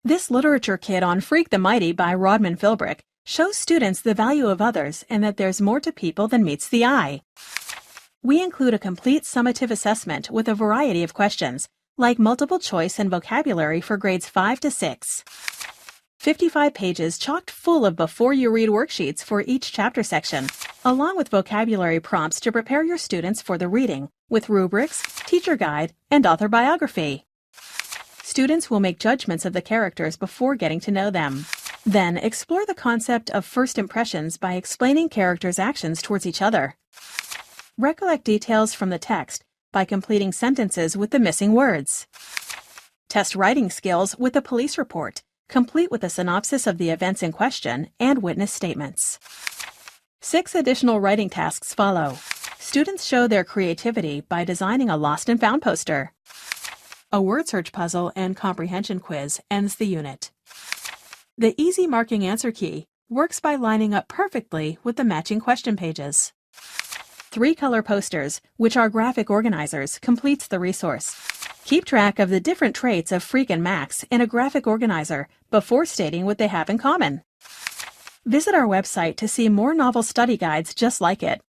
This literature kit on Freak the Mighty by Rodman Philbrick shows students the value of others and that there's more to people than meets the eye. We include a complete summative assessment with a variety of questions, like multiple choice and vocabulary for grades 5 to 6. 55 pages chocked full of before-you-read worksheets for each chapter section, along with vocabulary prompts to prepare your students for the reading, with rubrics, teacher guide, and author biography. Students will make judgments of the characters before getting to know them. Then, explore the concept of first impressions by explaining characters' actions towards each other. Recollect details from the text by completing sentences with the missing words. Test writing skills with a police report, complete with a synopsis of the events in question and witness statements. 6 additional writing tasks follow. Students show their creativity by designing a lost and found poster. A word search puzzle and comprehension quiz ends the unit. The easy marking answer key works by lining up perfectly with the matching question pages. 3-color posters, which are graphic organizers, completes the resource. Keep track of the different traits of Freak and Max in a graphic organizer before stating what they have in common. Visit our website to see more novel study guides just like it.